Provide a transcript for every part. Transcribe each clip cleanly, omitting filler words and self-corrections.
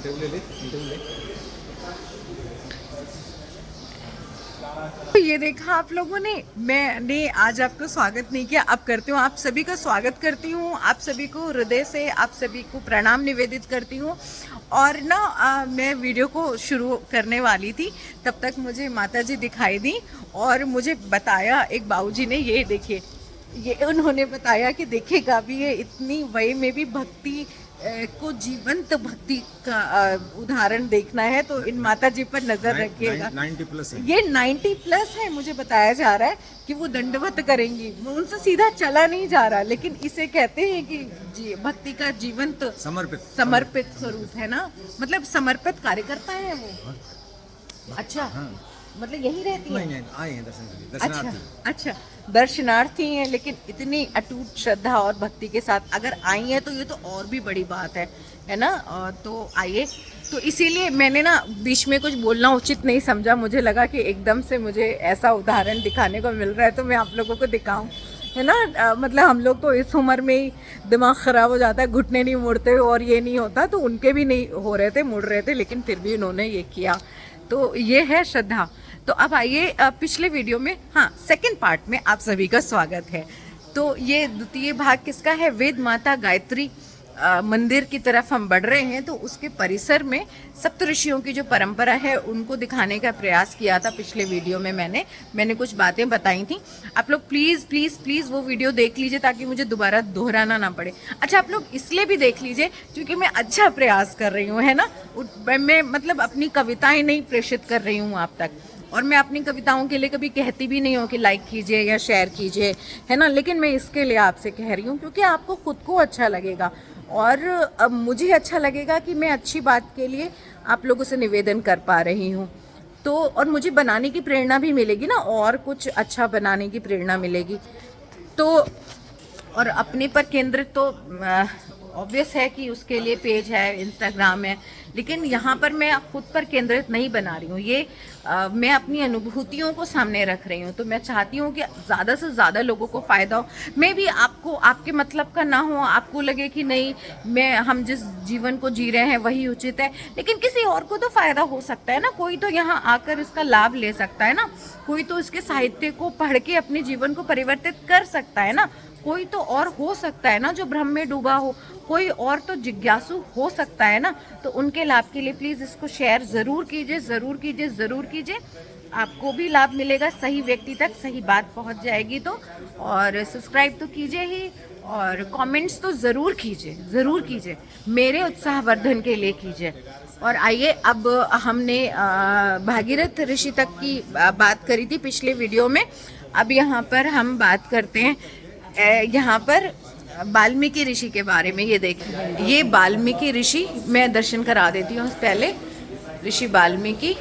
तो ये देखा आप लोगों ने, मैंने आज आपका स्वागत नहीं किया, अब करती हूँ। आप सभी का स्वागत करती हूँ, आप सभी को हृदय से आप सभी को प्रणाम निवेदित करती हूँ। और ना मैं वीडियो को शुरू करने वाली थी, तब तक मुझे माता जी दिखाई दी और मुझे बताया एक बाबूजी ने, ये देखिए, ये उन्होंने बताया कि देखिएगा भी ये इतनी वय में भी भक्ति को जीवंत भक्ति का उदाहरण देखना है तो इन माता जी पर नजर रखिएगा। 90+ है ये 90+ है, मुझे बताया जा रहा है कि वो दंडवत करेंगी, उनसे सीधा चला नहीं जा रहा, लेकिन इसे कहते हैं कि भक्ति का जीवंत समर्पित स्वरूप है ना, मतलब समर्पित कार्यकर्ता है वो। अच्छा हाँ। मतलब यही रहती है? नहीं, आए हैं दर्शन के लिए, दर्शनार्थी। अच्छा, दर्शनार्थी हैं, लेकिन इतनी अटूट श्रद्धा और भक्ति के साथ अगर आई है तो ये तो और भी बड़ी बात है ना। तो आइए, तो इसीलिए मैंने ना बीच में कुछ बोलना उचित नहीं समझा, मुझे लगा कि एकदम से मुझे ऐसा उदाहरण दिखाने को मिल रहा है तो मैं आप लोगों को दिखाऊं, है ना। मतलब हम लोग तो इस उम्र में ही दिमाग ख़राब हो जाता है, घुटने नहीं मुड़ते और ये नहीं होता, तो उनके भी नहीं हो रहे थे, मुड़ रहे थे, लेकिन फिर भी उन्होंने ये किया। तो ये है श्रद्धा। तो अब आइए पिछले वीडियो में, हाँ, सेकंड पार्ट में आप सभी का स्वागत है। तो ये द्वितीय भाग किसका है? वेद माता गायत्री मंदिर की तरफ हम बढ़ रहे हैं। तो उसके परिसर में सप्तऋषियों की जो परंपरा है उनको दिखाने का प्रयास किया था पिछले वीडियो में। मैंने कुछ बातें बताई थी। आप लोग प्लीज़ प्लीज़ प्लीज़ वो वीडियो देख लीजिए ताकि मुझे दोबारा दोहराना ना पड़े। अच्छा, आप लोग इसलिए भी देख लीजिए क्योंकि मैं अच्छा प्रयास कर रही हूँ, है ना। मैं मतलब अपनी कविताएं नहीं प्रेषित कर रही हूँ आप तक, और मैं अपनी कविताओं के लिए कभी कहती भी नहीं हूँ कि लाइक कीजिए या शेयर कीजिए, है ना। लेकिन मैं इसके लिए आपसे कह रही हूँ क्योंकि आपको खुद को अच्छा लगेगा और अब मुझे अच्छा लगेगा कि मैं अच्छी बात के लिए आप लोगों से निवेदन कर पा रही हूँ। तो और मुझे बनाने की प्रेरणा भी मिलेगी ना, और कुछ अच्छा बनाने की प्रेरणा मिलेगी। तो और अपने पर केंद्रित तो ऑब्वियस है कि उसके लिए पेज है, इंस्टाग्राम है, लेकिन यहाँ पर मैं खुद पर केंद्रित नहीं बना रही हूँ। ये मैं अपनी अनुभूतियों को सामने रख रही हूँ। तो मैं चाहती हूँ कि ज़्यादा से ज़्यादा लोगों को फ़ायदा हो। मैं भी आपको आपके मतलब का ना हो, आपको लगे कि नहीं हम जिस जीवन को जी रहे हैं वही उचित है, लेकिन किसी और को तो फ़ायदा हो सकता है ना। कोई तो यहाँ आकर इसका लाभ ले सकता है ना, कोई तो इसके साहित्य को पढ़ के अपने जीवन को परिवर्तित कर सकता है ना, कोई तो और हो सकता है ना जो भ्रम में डूबा हो, कोई और तो जिज्ञासु हो सकता है ना। तो उनके लाभ के लिए प्लीज़ इसको शेयर ज़रूर कीजिए, ज़रूर कीजिए, ज़रूर कीजिए। आपको भी लाभ मिलेगा, सही व्यक्ति तक सही बात पहुंच जाएगी। तो और सब्सक्राइब तो कीजिए ही, और कमेंट्स तो ज़रूर कीजिए, ज़रूर कीजिए, मेरे उत्साहवर्धन के लिए कीजिए। और आइए, अब हमने भागीरथ ऋषि तक की बात करी थी पिछले वीडियो में। अब यहाँ पर हम बात करते हैं यहाँ पर वाल्मीकि ऋषि के बारे में। ये देखिए, ये वाल्मीकि ऋषि, मैं दर्शन करा देती हूँ पहले। ऋषि वाल्मीकि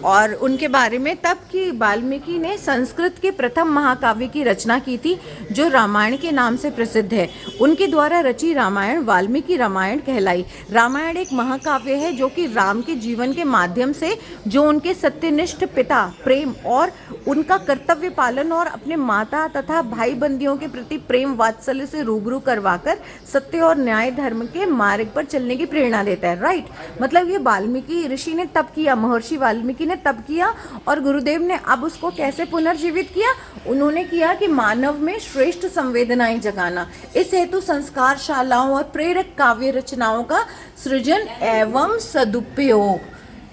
और उनके बारे में, तब कि वाल्मीकि ने संस्कृत के प्रथम महाकाव्य की रचना की थी जो रामायण के नाम से प्रसिद्ध है। उनके द्वारा रची रामायण वाल्मीकि रामायण कहलाई। रामायण एक महाकाव्य है जो कि राम के जीवन के माध्यम से, जो उनके सत्यनिष्ठ पिता प्रेम और उनका कर्तव्य पालन और अपने माता तथा भाई बंदियों के प्रति प्रेम वात्सल्य से रूबरू करवाकर सत्य और न्याय धर्म के मार्ग पर चलने की प्रेरणा देता है। राइट, मतलब ये वाल्मीकि ऋषि ने तब किया, महर्षि वाल्मीकि तब किया, और गुरुदेव ने अब उसको कैसे पुनर्जीवित किया? उन्होंने किया कि मानव में श्रेष्ठ संवेदनाएं जगाना। इस हेतु संस्कारशालाओं और प्रेरक काव्य रचनाओं का सृजन एवं सदुपयोग,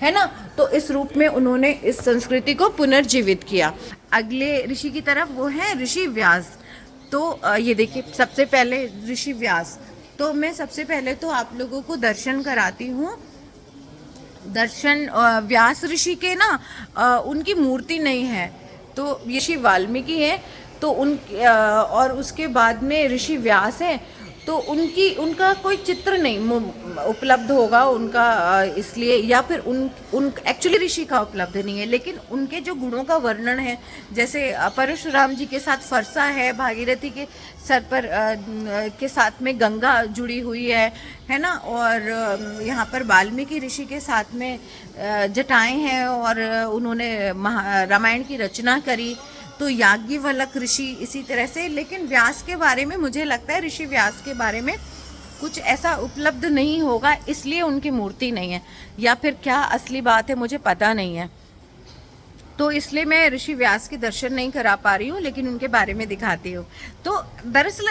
है ना। तो इस रूप में उन्होंने इस संस्कृति को पुनर्जीवित किया। अगले ऋषि की तरफ वो है ऋषि व्यास। तो ये देखिए, सबसे पहले ऋषि व्यास। तो मैं सबसे पहले तो आप लोगों को दर्शन कराती हूँ। दर्शन व्यास ऋषि के ना उनकी मूर्ति नहीं है, तो ऋषि वाल्मीकि है, तो और उसके बाद में ऋषि व्यास है, तो उनका कोई चित्र नहीं उपलब्ध होगा उनका, इसलिए, या फिर उन एक्चुअली ऋषि का उपलब्ध नहीं है, लेकिन उनके जो गुणों का वर्णन है, जैसे परशुराम जी के साथ फरसा है, भागीरथी के सर पर के साथ में गंगा जुड़ी हुई है ना, और यहाँ पर वाल्मीकि ऋषि के साथ में जटाएं हैं और उन्होंने रामायण की रचना करी। तो याज्ञवल्क्य ऋषि इसी तरह से। लेकिन व्यास के बारे में मुझे लगता है, ऋषि व्यास के बारे में कुछ ऐसा उपलब्ध नहीं होगा, इसलिए उनकी मूर्ति नहीं है, या फिर क्या असली बात है मुझे पता नहीं है। तो इसलिए मैं ऋषि व्यास के दर्शन नहीं करा पा रही हूँ, लेकिन उनके बारे में दिखाती हूँ। तो दरअसल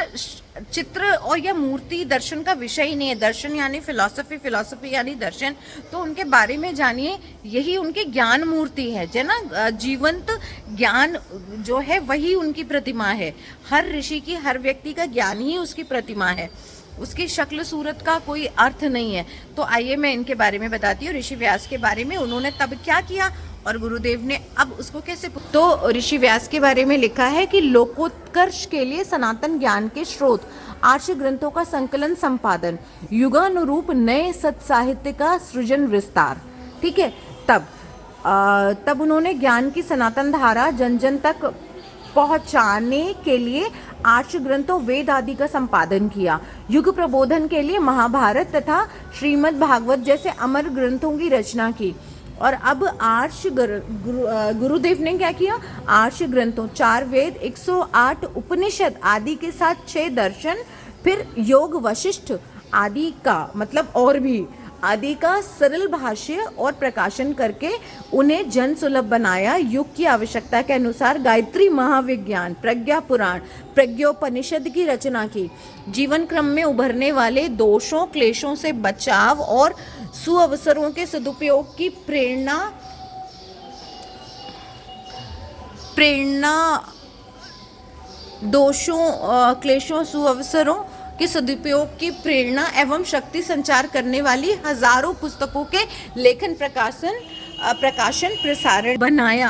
चित्र और यह मूर्ति दर्शन का विषय ही नहीं है। दर्शन यानी फिलॉसफी, फिलॉसफी यानी दर्शन। तो उनके बारे में जानिए, यही उनकी ज्ञान मूर्ति है, जो ना जीवंत ज्ञान जो है वही उनकी प्रतिमा है। हर ऋषि की, हर व्यक्ति का ज्ञान ही उसकी प्रतिमा है, उसकी शक्ल सूरत का कोई अर्थ नहीं है। तो आइए मैं इनके बारे में बताती हूँ, ऋषि व्यास के बारे में, उन्होंने तब क्या किया और गुरुदेव ने अब उसको कैसे। तो ऋषि व्यास के बारे में लिखा है कि लोकोत्कर्ष के लिए सनातन ज्ञान के स्रोत, आर्ष ग्रंथों का संकलन संपादन, युगानुरूप नए सत साहित्य का सृजन विस्तार। ठीक है, तब उन्होंने ज्ञान की सनातन धारा जन जन तक पहुंचाने के लिए आर्ष ग्रंथों, वेद आदि का संपादन किया। युग प्रबोधन के लिए महाभारत तथा श्रीमद् भागवत जैसे अमर ग्रंथों की रचना की। और अब गुरुदेव ने क्या किया, आर्ष ग्रंथों, 4 वेद, 108 उपनिषद आदि के साथ 6 दर्शन, फिर योग वशिष्ठ आदि का, मतलब और भी आदि का सरल भाष्य और प्रकाशन करके उन्हें जन सुलभ बनाया। युग की आवश्यकता के अनुसार गायत्री महाविज्ञान, प्रज्ञा पुराण, प्रज्ञोपनिषद की रचना की। जीवन क्रम में उभरने वाले दोषों, क्लेशों से बचाव और सुअवसरों के सदुपयोग की प्रेरणा दोषों, क्लेशों, सुअवसरों के सदुपयोग की प्रेरणा एवं शक्ति संचार करने वाली हजारों पुस्तकों के लेखन, प्रकाशन प्रसारण बनाया।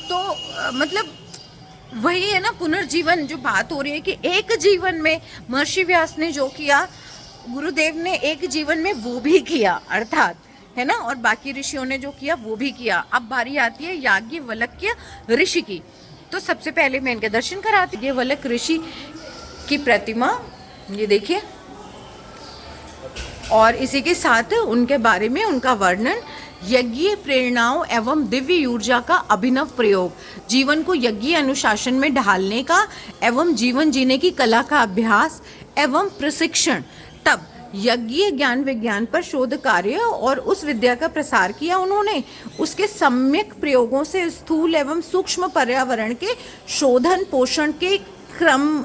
तो मतलब वही है ना, पुनर्जीवन जो बात हो रही है कि एक जीवन में महर्षि व्यास ने जो किया, गुरुदेव ने एक जीवन में वो भी किया, अर्थात है ना, और बाकी ऋषियों ने जो किया वो भी किया। अब बारी आती है याज्ञवल्क्य ऋषि की। तो सबसे पहले मैं इनके दर्शन कराती हूँ। याज्ञवल्क्य ऋषि की प्रतिमा ये देखिए, और इसी के साथ उनके बारे में उनका वर्णन, यज्ञीय प्रेरणाओं एवं दिव्य ऊर्जा का अभिनव प्रयोग, जीवन को यज्ञीय अनुशासन में ढालने का एवं जीवन जीने की कला का अभ्यास एवं प्रशिक्षण। तब यज्ञीय ज्ञान विज्ञान पर शोध कार्य और उस विद्या का प्रसार किया उन्होंने। उसके सम्यक प्रयोगों से स्थूल एवं सूक्ष्म पर्यावरण के शोधन पोषण के क्रम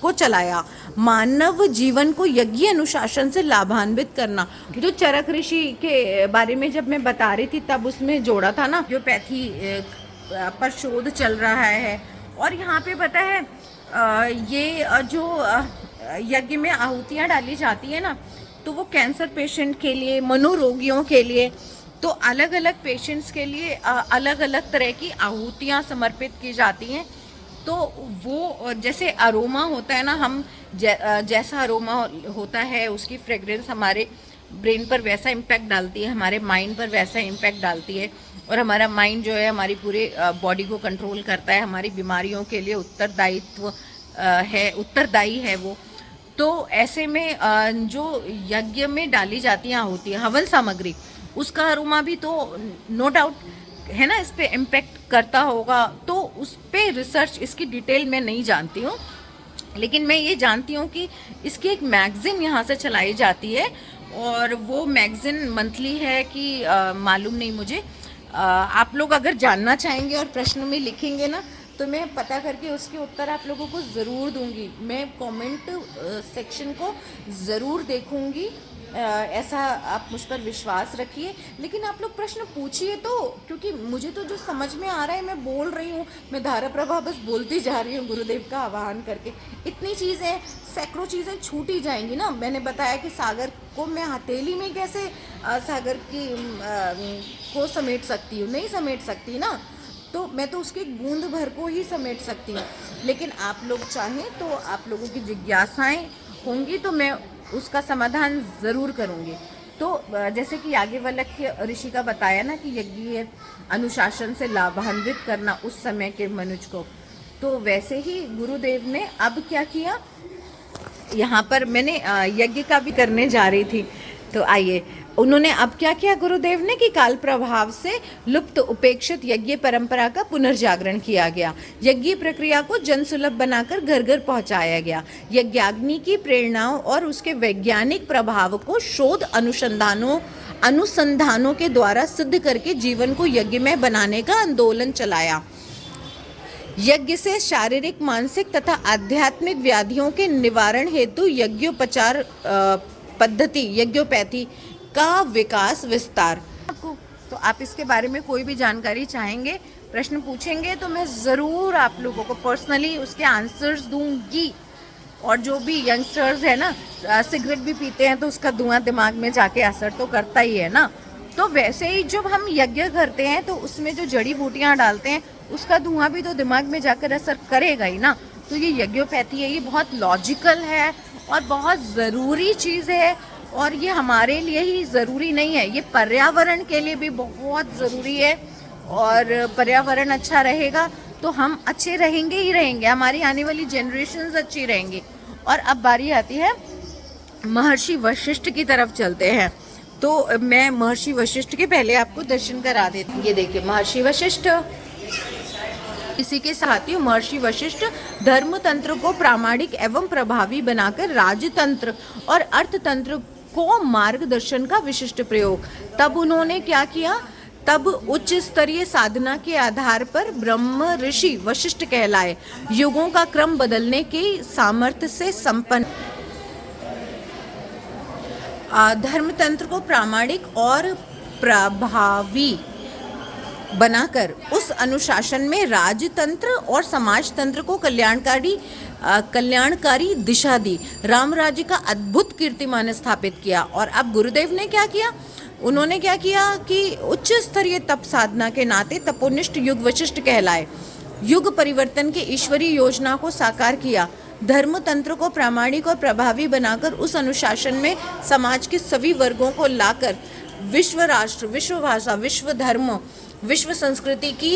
को चलाया। मानव जीवन को यज्ञीय अनुशासन से लाभान्वित करना। जो चरक ऋषि के बारे में जब मैं बता रही थी तब उसमें जोड़ा था ना, जो पैथी पर शोध चल रहा है। और यहाँ पे पता है ये जो यज्ञ में आहुतियाँ डाली जाती है ना, तो वो कैंसर पेशेंट के लिए, मनोरोगियों के लिए, तो अलग अलग पेशेंट्स के लिए अलग अलग तरह की आहुतियाँ समर्पित की जाती हैं। तो वो जैसे अरोमा होता है ना, हम जैसा अरोमा होता है उसकी फ्रेग्रेंस हमारे ब्रेन पर वैसा इम्पैक्ट डालती है, हमारे माइंड पर वैसा इम्पैक्ट डालती है। और हमारा माइंड जो है हमारी पूरे बॉडी को कंट्रोल करता है, हमारी बीमारियों के लिए उत्तरदायी है वो। तो ऐसे में जो यज्ञ में डाली जाती हैं आहुति, हवन सामग्री, उसका अरोमा भी तो नो डाउट है ना इस पे इम्पैक्ट करता होगा। तो उस पे रिसर्च, इसकी डिटेल मैं नहीं जानती हूँ, लेकिन मैं ये जानती हूँ कि इसकी एक मैगज़ीन यहाँ से चलाई जाती है, और वो मैगज़ीन मंथली है कि मालूम नहीं मुझे। आप लोग अगर जानना चाहेंगे और प्रश्न में लिखेंगे ना, तो मैं पता करके उसके उत्तर आप लोगों को ज़रूर दूंगी। मैं कमेंट सेक्शन को ज़रूर देखूंगी, ऐसा आप मुझ पर विश्वास रखिए। लेकिन आप लोग प्रश्न पूछिए तो, क्योंकि मुझे तो जो समझ में आ रहा है मैं बोल रही हूँ, मैं धारा प्रभा बस बोलती जा रही हूँ गुरुदेव का आह्वान करके। इतनी चीज़ें, सैकड़ों चीज़ें छूट ही जाएंगी ना। मैंने बताया कि सागर को मैं हथेली में कैसे सागर की को समेट सकती हूँ, नहीं समेट सकती ना, तो मैं तो उसके बूंद भर को ही समेट सकती हूँ। लेकिन आप लोग चाहें तो आप लोगों की जिज्ञासाएं होंगी तो मैं उसका समाधान ज़रूर करूँगी। तो जैसे कि याज्ञवल्क्य ऋषि का बताया ना कि यज्ञीय अनुशासन से लाभान्वित करना उस समय के मनुष्य को, तो वैसे ही गुरुदेव ने अब क्या किया, यहाँ पर मैंने यज्ञ का भी करने जा रही थी। तो आइए, उन्होंने अब क्या किया गुरुदेव ने कि काल प्रभाव से लुप्त उपेक्षित यज्ञ परंपरा का पुनर्जागरण किया गया। यज्ञ प्रक्रिया को जनसुलभ बनाकर घर घर पहुंचाया गया। यज्ञाग्नि की प्रेरणाओं और उसके वैज्ञानिक प्रभाव को शोध अनुसंधानों के द्वारा सिद्ध करके जीवन को यज्ञमय बनाने का आंदोलन चलाया। यज्ञ से शारीरिक, मानसिक तथा आध्यात्मिक व्याधियों के निवारण हेतु यज्ञोपचार पद्धति यज्ञोपैथी का विकास विस्तार। आपको तो आप इसके बारे में कोई भी जानकारी चाहेंगे, प्रश्न पूछेंगे तो मैं ज़रूर आप लोगों को पर्सनली उसके आंसर्स दूंगी। और जो भी यंगस्टर्स है ना, सिगरेट भी पीते हैं तो उसका धुआं दिमाग में जाके असर तो करता ही है ना। तो वैसे ही जब हम यज्ञ करते हैं तो उसमें जो जड़ी बूटियाँ डालते हैं उसका धुआं भी तो दिमाग में जाकर असर करेगा ही ना। तो ये यज्ञोपैथी है, ये बहुत लॉजिकल है और बहुत ज़रूरी चीज़ है। और ये हमारे लिए ही ज़रूरी नहीं है, ये पर्यावरण के लिए भी बहुत ज़रूरी है। और पर्यावरण अच्छा रहेगा तो हम अच्छे रहेंगे ही रहेंगे, हमारी आने वाली जनरेशन्स अच्छी रहेंगी। और अब बारी आती है महर्षि वशिष्ठ की तरफ चलते हैं। तो मैं महर्षि वशिष्ठ के पहले आपको दर्शन करा देती हूँ। ये देखिए महर्षि वशिष्ठ, इसी के साथ ही महर्षि वशिष्ठ धर्म तंत्र को प्रामाणिक एवं प्रभावी बनाकर राजतंत्र और अर्थतंत्र को मार्गदर्शन का विशिष्ट प्रयोग। तब उन्होंने क्या किया, तब उच्च स्तरीय साधना के आधार पर ब्रह्म ऋषि वशिष्ठ कहलाए। युगों का क्रम बदलने की सामर्थ्य से संपन्न धर्मतंत्र को प्रामाणिक और प्रभावी बनाकर उस अनुशासन में राजतंत्र और समाजतंत्र को कल्याणकारी दिशा दी। राम राज्य का अद्भुत कीर्तिमान स्थापित किया। और अब गुरुदेव ने क्या किया, उन्होंने क्या किया कि उच्च स्तरीय तप साधना के नाते तपोनिष्ठ युग वशिष्ठ कहलाए। युग परिवर्तन की ईश्वरीय योजना को साकार किया। धर्म तंत्र को प्रामाणिक और प्रभावी बनाकर उस अनुशासन में समाज के सभी वर्गों को लाकर विश्व राष्ट्र, विश्व भाषा, विश्व धर्म, विश्व संस्कृति की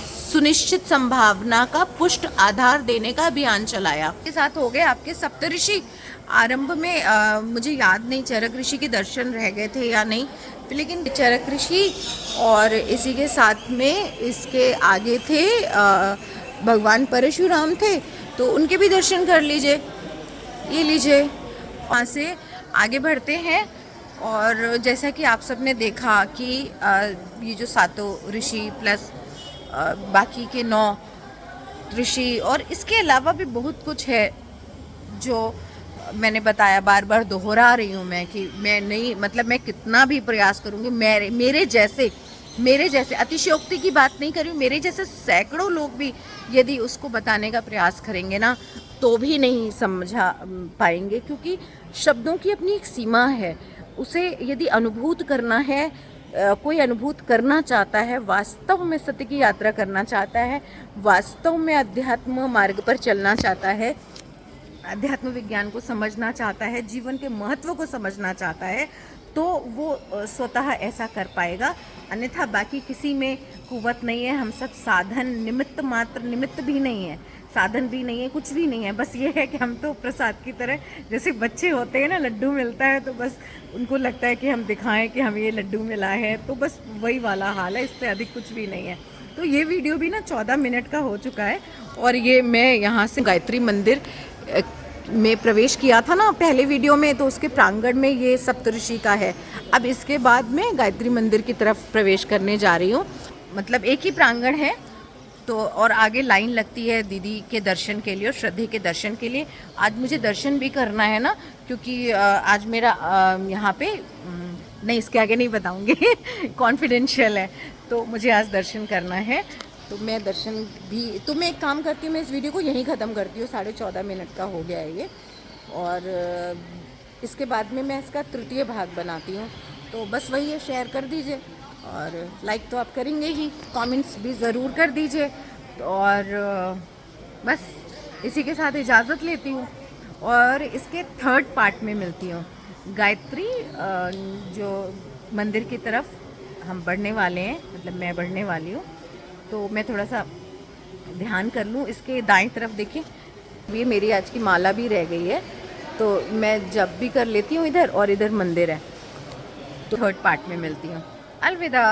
सुनिश्चित संभावना का पुष्ट आधार देने का अभियान चलाया। के साथ हो गए आपके सप्तऋषि। आरंभ में मुझे याद नहीं चरक ऋषि के दर्शन रह गए थे या नहीं, लेकिन चरक ऋषि और इसी के साथ में इसके आगे थे भगवान परशुराम थे, तो उनके भी दर्शन कर लीजिए। ये लीजिए, वहाँ से आगे बढ़ते हैं। और जैसा कि आप सब ने देखा कि ये जो सातों ऋषि प्लस बाकी के 9 ऋषि और इसके अलावा भी बहुत कुछ है जो मैंने बताया, बार बार दोहरा रही हूँ मैं कि मैं नहीं, मतलब मैं कितना भी प्रयास करूँगी, मेरे जैसे अतिशयोक्ति की बात नहीं कर रही हूँ, मेरे जैसे सैकड़ों लोग भी यदि उसको बताने का प्रयास करेंगे ना तो भी नहीं समझा पाएंगे, क्योंकि शब्दों की अपनी एक सीमा है। उसे यदि अनुभूत करना है, कोई अनुभूत करना चाहता है, वास्तव में सत्य की यात्रा करना चाहता है, वास्तव में अध्यात्म मार्ग पर चलना चाहता है, अध्यात्म विज्ञान को समझना चाहता है, जीवन के महत्व को समझना चाहता है, तो वो स्वतः ऐसा कर पाएगा। अन्यथा बाकी किसी में कुव्वत नहीं है। हम सब साधन निमित्त मात्र, निमित्त भी नहीं है, साधन भी नहीं है, कुछ भी नहीं है। बस ये है कि हम तो प्रसाद की तरह, जैसे बच्चे होते हैं ना, लड्डू मिलता है तो बस उनको लगता है कि हम दिखाएं कि हमें ये लड्डू मिला है, तो बस वही वाला हाल है, इससे अधिक कुछ भी नहीं है। तो ये वीडियो भी ना 14 मिनट का हो चुका है। और ये मैं यहाँ से गायत्री मंदिर में प्रवेश किया था ना पहले वीडियो में, तो उसके प्रांगण में ये सप्तऋषि का है। अब इसके बाद मैं गायत्री मंदिर की तरफ प्रवेश करने जा रही हूँ, मतलब एक ही प्रांगण है तो, और आगे लाइन लगती है दीदी के दर्शन के लिए और श्रद्धे के दर्शन के लिए। आज मुझे दर्शन भी करना है ना, क्योंकि आज मेरा यहाँ पे नहीं, इसके आगे नहीं बताऊँगी कॉन्फिडेंशियल है, तो मुझे आज दर्शन करना है। तो मैं दर्शन भी, तो मैं एक काम करती हूँ, मैं इस वीडियो को यहीं ख़त्म करती हूँ, 14.5 मिनट का हो गया है ये। और इसके बाद में मैं इसका तृतीय भाग बनाती हूँ, तो बस वही है, शेयर कर दीजिए और लाइक तो आप करेंगे ही, कमेंट्स भी ज़रूर कर दीजिए। और बस इसी के साथ इजाज़त लेती हूँ और इसके 3rd पार्ट में मिलती हूँ। गायत्री जो मंदिर की तरफ हम बढ़ने वाले हैं, मतलब मैं बढ़ने वाली हूँ, तो मैं थोड़ा सा ध्यान कर लूँ। इसके दाएं तरफ देखिए, ये मेरी आज की माला भी रह गई है, तो मैं जब भी कर लेती हूँ इधर, और इधर मंदिर है। तो थर्ड पार्ट में मिलती हूँ। अलविदा।